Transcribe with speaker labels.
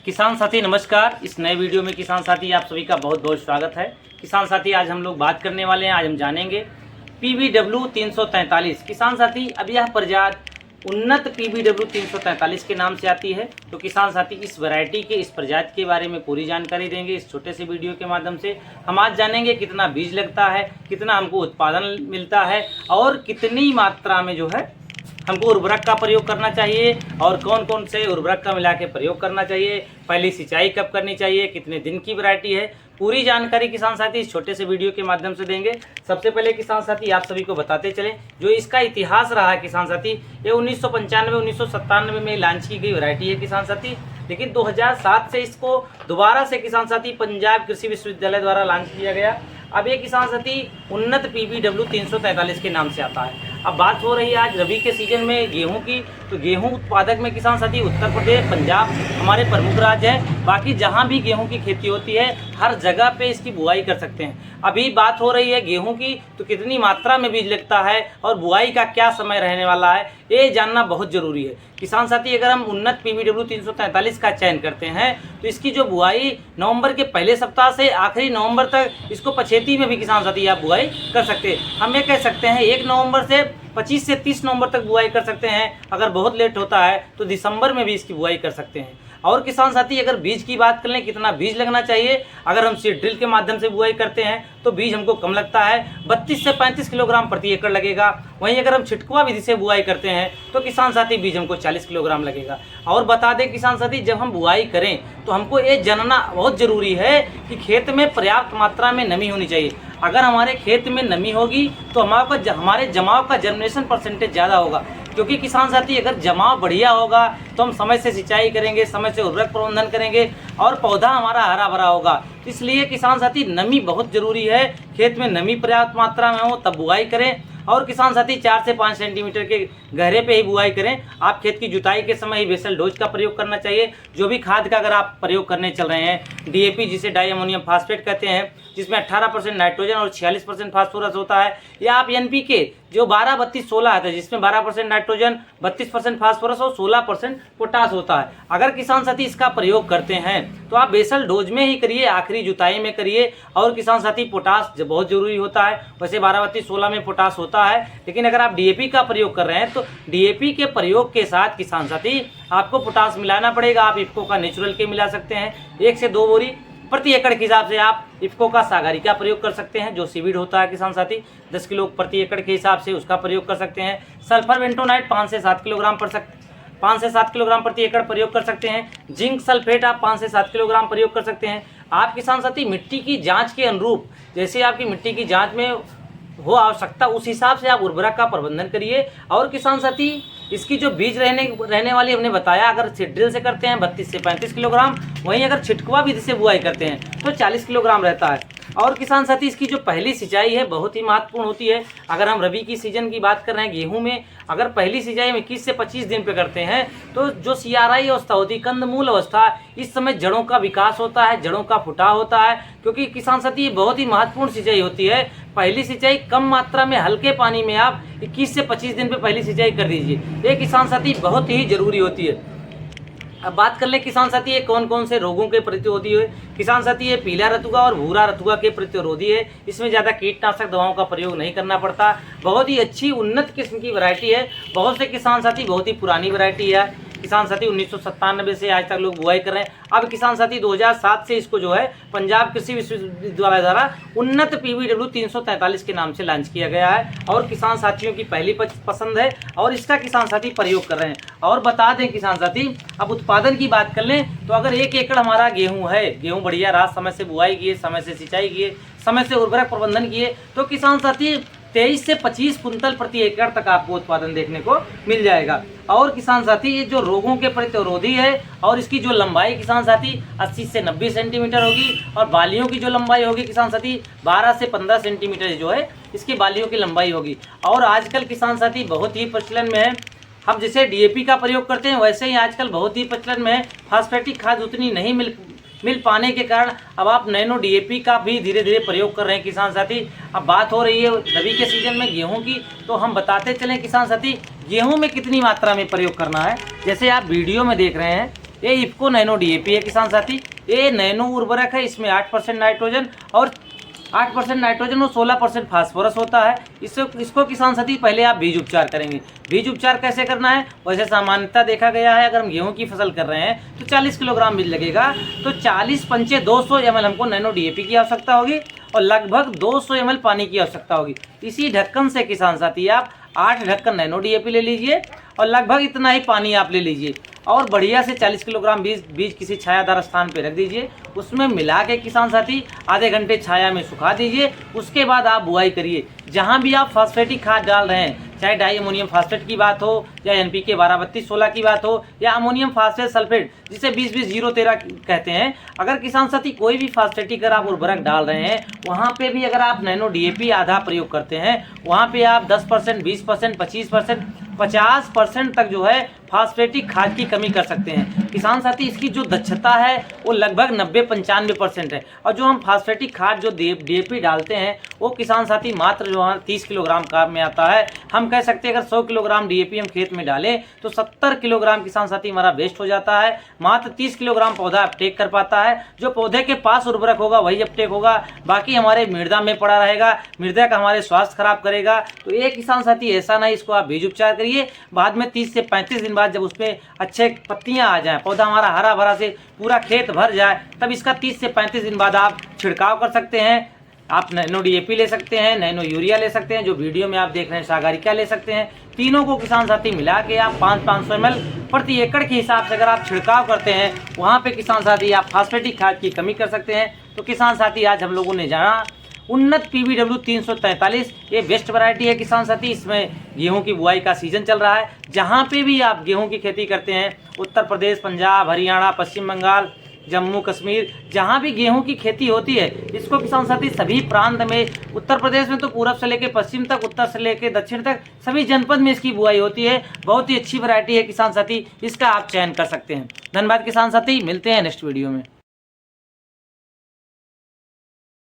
Speaker 1: किसान साथी नमस्कार। इस नए वीडियो में किसान साथी आप सभी का बहुत बहुत स्वागत है। किसान साथी आज हम लोग बात करने वाले हैं, आज हम जानेंगे PBW 343। किसान साथी अब यह प्रजाति उन्नत PBW 343 के नाम से आती है। तो किसान साथी इस वैरायटी के इस प्रजाति के बारे में पूरी जानकारी देंगे इस छोटे से वीडियो के माध्यम से। हम आज जानेंगे कितना बीज लगता है, कितना हमको उत्पादन मिलता है और कितनी मात्रा में जो है हमको उर्वरक का प्रयोग करना चाहिए और कौन कौन से उर्वरक का मिला के प्रयोग करना चाहिए, पहली सिंचाई कब करनी चाहिए, कितने दिन की वैरायटी है, पूरी जानकारी किसान साथी इस छोटे से वीडियो के माध्यम से देंगे। सबसे पहले किसान साथी आप सभी को बताते चलें जो इसका इतिहास रहा है किसान साथी, ये 1995-1997 में लॉन्च की गई वैरायटी है किसान साथी। लेकिन 2007 से इसको दोबारा से किसान साथी पंजाब कृषि विश्वविद्यालय द्वारा लॉन्च किया गया। अब ये किसान साथी उन्नत PBW 343 के नाम से आता है। अब बात हो रही है आज रबी के सीजन में गेहूं की, तो गेहूं उत्पादक में किसान साथी उत्तर प्रदेश, पंजाब हमारे प्रमुख राज्य है। बाकी जहां भी गेहूं की खेती होती है हर जगह पे इसकी बुआई कर सकते हैं। अभी बात हो रही है गेहूं की, तो कितनी मात्रा में बीज लगता है और बुआई का क्या समय रहने वाला है ये जानना बहुत ज़रूरी है किसान साथी। अगर हम उन्नत PBW 343 का चयन करते हैं तो इसकी जो बुआई नवंबर के पहले सप्ताह से आखिरी नवंबर तक इसको पछेती में भी किसान साथी आप बुआई कर सकते हैं। हम ये कह सकते हैं 1 नवंबर से 25 से 30 नवंबर तक बुआई कर सकते हैं। अगर बहुत लेट होता है तो दिसंबर में भी इसकी बुआई कर सकते हैं। और किसान साथी अगर बीज की बात कर लें कितना बीज लगना चाहिए, अगर हम सीड ड्रिल के माध्यम से बुआई करते हैं तो बीज हमको कम लगता है, 32 से 35 किलोग्राम प्रति एकड़ लगेगा। वहीं अगर हम छिटकुआ विधि से बुआई करते हैं तो किसान साथी बीज हमको 40 किलोग्राम लगेगा। और बता दें किसान साथी जब हम बुआई करें तो हमको ये जानना बहुत ज़रूरी है कि खेत में पर्याप्त मात्रा में नमी होनी चाहिए। अगर हमारे खेत में नमी होगी तो हमारे जमाव का जर्मिनेशन परसेंटेज ज़्यादा होगा, क्योंकि किसान साथी अगर जमाव बढ़िया होगा तो हम समय से सिंचाई करेंगे, समय से उर्वरक प्रबंधन करेंगे और पौधा हमारा हरा भरा होगा। इसलिए किसान साथी नमी बहुत ज़रूरी है। खेत में नमी पर्याप्त मात्रा में हो तब बुआई करें। और किसान साथी 4 से 5 सेंटीमीटर के गहरे पे ही बुआई करें। आप खेत की जुताई के समय ही बेसल डोज का प्रयोग करना चाहिए। जो भी खाद का अगर आप प्रयोग करने चल रहे हैं, DAP जिसे डाई अमोनियम फास्फेट कहते हैं, जिसमें 18% नाइट्रोजन और 46% फास्फोरस होता है, या आप NPK जो 12-32-16 आता है जिसमें 12% नाइट्रोजन, 32% फास्फोरस और 16% पोटास होता है, अगर किसान साथी इसका प्रयोग करते हैं तो आप बेसल डोज में ही करिए, आखिरी जुताई में करिए। और किसान साथी पोटास बहुत ज़रूरी होता है। वैसे 12-32-16 में पोटास होता है, लेकिन अगर आप DAP का प्रयोग कर रहे हैं तो DAP के प्रयोग के साथ किसान साथी आपको पोटास मिलाना पड़ेगा। आप इफ्को का नेचुरल के मिला सकते हैं। 1 से 2 बोरी प्रति एकड़ के हिसाब से आप इफ्को का सागारी का प्रयोग कर सकते हैं, जो सीवीड होता है किसान साथी 10 किलो प्रति एकड़ के हिसाब से उसका प्रयोग कर सकते हैं। सल्फर बेंटोनाइट 5 से 7 किलोग्राम प्रति एकड़ प्रयोग कर सकते हैं। जिंक सल्फेट आप 5 से 7 किलोग्राम प्रयोग कर सकते हैं। आप किसान साथी मिट्टी की जांच के अनुरूप, जैसे आपकी मिट्टी की जांच में हो आवश्यकता उस हिसाब से आप उर्वरक का प्रबंधन करिए। और किसान साथी इसकी जो बीज रहने वाली हमने बताया, अगर सीड ड्रिल से करते हैं 32 से 35 किलोग्राम, वहीं अगर छिटकुआ विधि से बुआई करते हैं तो 40 किलोग्राम रहता है। और किसान साथी इसकी जो पहली सिंचाई है बहुत ही महत्वपूर्ण होती है। अगर हम रबी की सीजन की बात कर रहे हैं गेहूं में, अगर पहली सिंचाई में 21 से 25 दिन पे करते हैं तो जो CRI अवस्था होती है, कंदमूल अवस्था, इस समय जड़ों का विकास होता है, जड़ों का फुटाव होता है। क्योंकि किसान साथी ये बहुत ही महत्वपूर्ण सिंचाई होती है। पहली सिंचाई कम मात्रा में हल्के पानी में आप 21 से 25 दिन पे पहली सिंचाई कर दीजिए। ये किसान साथी बहुत ही जरूरी होती है। अब बात कर ले किसान साथी ये कौन कौन से रोगों के प्रतिरोधी है। किसान साथी ये पीला रतुआ और भूरा रतुआ के प्रतिरोधी है। इसमें ज़्यादा कीटनाशक दवाओं का प्रयोग नहीं करना पड़ता। बहुत ही अच्छी उन्नत किस्म की वैरायटी है। बहुत से किसान साथी बहुत ही पुरानी वैरायटी है। किसान साथी 1997 से आज तक लोग बुआई कर रहे हैं। अब किसान साथी 2007 से इसको जो है पंजाब कृषि विश्वविद्यालय द्वारा उन्नत PBW 343 के नाम से लॉन्च किया गया है और किसान साथियों की पहली पसंद है और इसका किसान साथी प्रयोग कर रहे हैं। और बता दें किसान साथी अब उत्पादन की बात कर लें तो अगर 1 एकड़ हमारा गेहूँ है, गेहूँ बढ़िया रहा, समय से बुआई किए, समय से सिंचाई किए, समय से उर्वरक प्रबंधन किए, तो किसान साथी 23 से 25 कुंतल प्रति एकड़ तक आपको उत्पादन देखने को मिल जाएगा। और किसान साथी ये जो रोगों के प्रतिरोधी है और इसकी जो लंबाई किसान साथी 80 से 90 सेंटीमीटर होगी और बालियों की जो लंबाई होगी किसान साथी 12 से 15 सेंटीमीटर जो है इसकी बालियों की लंबाई होगी। और आजकल किसान साथी बहुत ही प्रचलन में है, हम जैसे DAP का प्रयोग करते हैं वैसे ही आजकल बहुत ही प्रचलन में है। फास्फेटिक खाद उतनी नहीं मिल पाने के कारण अब आप नैनो DAP का भी धीरे धीरे प्रयोग कर रहे हैं किसान साथी। अब बात हो रही है रबी के सीजन में गेहूं की, तो हम बताते चलें किसान साथी गेहूं में कितनी मात्रा में प्रयोग करना है। जैसे आप वीडियो में देख रहे हैं ये इफ्को नैनो DAP है किसान साथी। ये नैनो उर्वरक है, इसमें 8% नाइट्रोजन और 8% नाइट्रोजन और 16% फास्फोरस होता है। इसको किसान साथी पहले आप बीज उपचार करेंगे। बीज उपचार कैसे करना है? वैसे सामान्यतः देखा गया है, अगर हम गेहूं की फसल कर रहे हैं तो 40 किलोग्राम बीज लगेगा, तो 40 पंचे 200 ml हमको नैनो DAP की आवश्यकता होगी और लगभग 200 ml पानी की आवश्यकता होगी। इसी ढक्कन से किसान साथी आप 8 ढक्कन नैनो DAP ले लीजिए और लगभग इतना ही पानी आप ले लीजिए और बढ़िया से 40 किलोग्राम बीज किसी छायादार स्थान पे रख दीजिए। उसमें मिला के किसान साथी आधे घंटे छाया में सुखा दीजिए। उसके बाद आप बुआई करिए। जहाँ भी आप फॉस्फेटिक खाद डाल रहे हैं, चाहे डाई अमोनियम फास्फेट की बात हो या NPK 12-32-16 की बात हो या अमोनियम फास्फेट सल्फेट जिसे 20-20-0-13 कहते हैं, अगर किसान साथी कोई भी फास्फेटिक अगर आप उर्वरक डाल रहे हैं, वहाँ पे भी अगर आप नैनो DAP आधा प्रयोग करते हैं, वहाँ पे आप 10%, 20%, 25%, 50% तक जो है फास्फेटिक खाद की कमी कर सकते हैं। किसान साथी इसकी जो दक्षता है वो लगभग 90-95% है और जो हम फास्फेटिक खाद जो DAP डालते हैं वो किसान साथी मात्र जो है 30 किलोग्राम काम में आता है। हम कह सकते हैं अगर 100 किलोग्राम DAP हम खेत में डालें तो 70 किलोग्राम किसान साथी हमारा वेस्ट हो जाता है। मात्र 30 किलोग्राम पौधा अपटेक कर पाता है। जो पौधे के पास उर्वरक होगा वही अपटेक होगा, बाकी हमारे मृदा में पड़ा रहेगा, मृदा का हमारे स्वास्थ्य खराब करेगा। तो ये किसान साथी ऐसा नहीं, इसको आप बीज उपचार करिए। बाद में 30 से 35 दिन बाद जब उसमें अच्छे पत्तियां आ जाएं, पौधा हमारा हरा भरा से पूरा खेत भर जाए, तब इसका 30 से 35 दिन बाद आप छिड़काव कर सकते हैं। आप नैनो DAP ले सकते हैं, नैनो यूरिया ले सकते हैं, जो वीडियो में आप देख रहे हैं सागरिका ले सकते हैं। तीनों को किसान साथी मिला के आप 500 ml प्रति एकड़ के हिसाब से अगर आप छिड़काव करते हैं, वहाँ पे किसान साथी आप फास्फेटिक खाद की कमी कर सकते हैं। तो किसान साथी आज हम लोगों ने जाना उन्नत PBW 343, ये बेस्ट वैरायटी है किसान साथी। इसमें गेहूं की बुआई का सीजन चल रहा है। जहां पे भी आप गेहूं की खेती करते हैं, उत्तर प्रदेश, पंजाब, हरियाणा, पश्चिम बंगाल, जम्मू कश्मीर, जहां भी गेहूं की खेती होती है, इसको किसान साथी सभी प्रांत में, उत्तर प्रदेश में तो पूरब से लेकर पश्चिम तक, उत्तर से लेकर दक्षिण तक सभी जनपद में इसकी बुआई होती है। बहुत ही अच्छी वैरायटी है किसान साथी, इसका आप चयन कर सकते हैं। धन्यवाद किसान साथी, मिलते हैं नेक्स्ट वीडियो में।